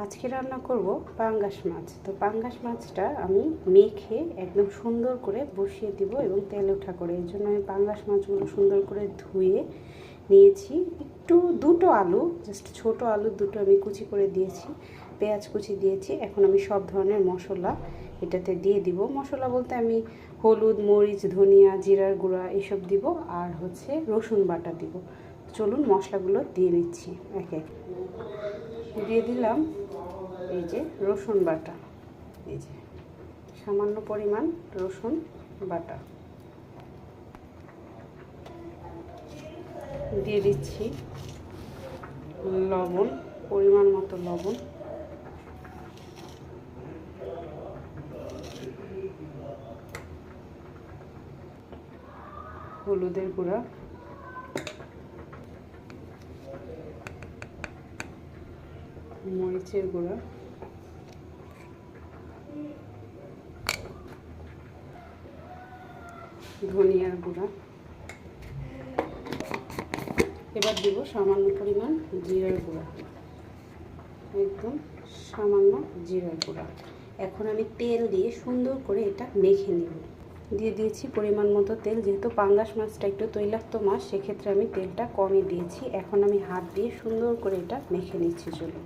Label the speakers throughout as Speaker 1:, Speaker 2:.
Speaker 1: আজকে রান্না করব পাঙ্গাস মাছ। তো পাঙ্গাস মাছটা আমি মেখে একদম সুন্দর করে বসিয়ে দিব এবং তেল ওঠা করে। এই জন্য আমি পাঙ্গাস মাছগুলো সুন্দর করে ধুয়ে নিয়েছি। একটু দুটো আলু, জাস্ট ছোট আলু দুটো আমি কুচি করে দিয়েছি, পেঁয়াজ কুচি দিয়েছি। এখন আমি সব ধরনের মশলা এটাতে দিয়ে দিব। মশলা বলতে আমি হলুদ, মরিচ, ধনিয়া, জিরার গুঁড়া এসব দিব, আর হচ্ছে রসুন বাটা দিব। চলুন মশলাগুলো দিয়ে নিচ্ছি একে এক। দিয়ে দিলাম এই যে রসুন বাটা, এই যে সামান্য পরিমাণ রসুন বাটা দিয়ে দিচ্ছি। লবণ, পরিমাণ মতো লবণ, হলুদের গুঁড়া, মরিচের গুঁড়া, ধনিয়ার গুঁড়া। এবার দেব সামান্য পরিমাণ জিরার গুঁড়া, একদম সামান্য জিরার গুঁড়া। এখন আমি তেল দিয়ে সুন্দর করে এটা মেখে নেব। দিয়ে দিয়েছি পরিমাণ মতো তেল। যেহেতু পাঙ্গাস মাছটা একটু তৈলাক্ত মাছ, সেক্ষেত্রে আমি তেলটা কমই দিয়েছি। এখন আমি হাত দিয়ে সুন্দর করে এটা মেখে নিচ্ছি। চলুন,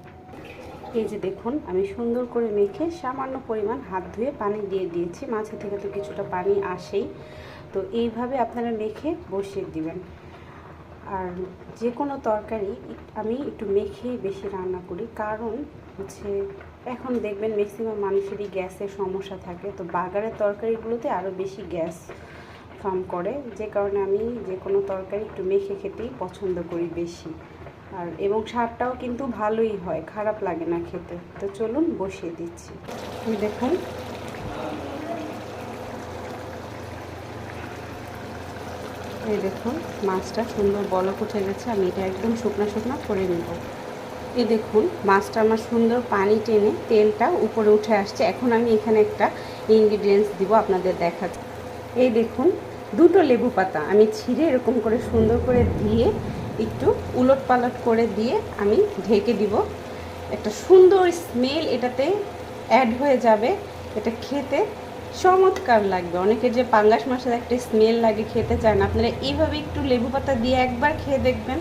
Speaker 1: এই যে দেখুন আমি সুন্দর করে মেখে সামান্য পরিমাণ হাত ধুয়ে পানি দিয়ে দিয়েছি। মাছের থেকে তো কিছুটা পানি আসেই, তো এইভাবে আপনারা মেখে বসিয়ে দিবেন। আর যে কোনো তরকারি আমি একটু মেখেই বেশি রান্না করি, কারণ হচ্ছে এখন দেখবেন ম্যাক্সিমাম মানুষেরই গ্যাসের সমস্যা থাকে। তো বাগারের তরকারিগুলোতে আরও বেশি গ্যাস ফর্ম করে, যে কারণে আমি যে কোনো তরকারি একটু মেখে খেতেই পছন্দ করি বেশি। আর এবং স্বাদটাও কিন্তু ভালোই হয়, খারাপ লাগে না খেতে। তো চলুন বসিয়ে দিচ্ছি। দেখুন এই দেখুন মাছটা সুন্দর বলক উঠে গেছে। আমি এটা একদম শুকনো শুকনো করে নেব। এই দেখুন মাছটা আমার সুন্দর পানি টেনে তেলটা উপরে উঠে আসছে। এখন আমি এখানে একটা ইনগ্রিডিয়েন্টস দিব, আপনাদের দেখাচ্ছি। এই দেখুন দুটো লেবু পাতা আমি ছিঁড়ে এরকম করে সুন্দর করে দিয়ে একটু উলট পালট করে দিয়ে আমি ঢেকে দিব। একটা সুন্দর স্মেল এটাতে অ্যাড হয়ে যাবে। এটা খেতে চমৎকার লাগবে। অনেকের যে পাঙ্গাস মাছের একটা স্মেল লাগে, খেতে চায় না, আপনারা এইভাবে একটু লেবু পাতা দিয়ে একবার খেয়ে দেখবেন,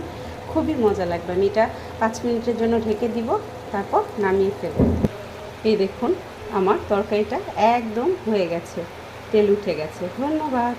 Speaker 1: খুবই মজা লাগবে। আমি এটা 5 মিনিটের জন্য ঢেকে দিব, তারপর নামিয়ে ফেলব। এই দেখুন আমার তরকারিটা একদম হয়ে গেছে, তেল উঠে গেছে। ধন্যবাদ।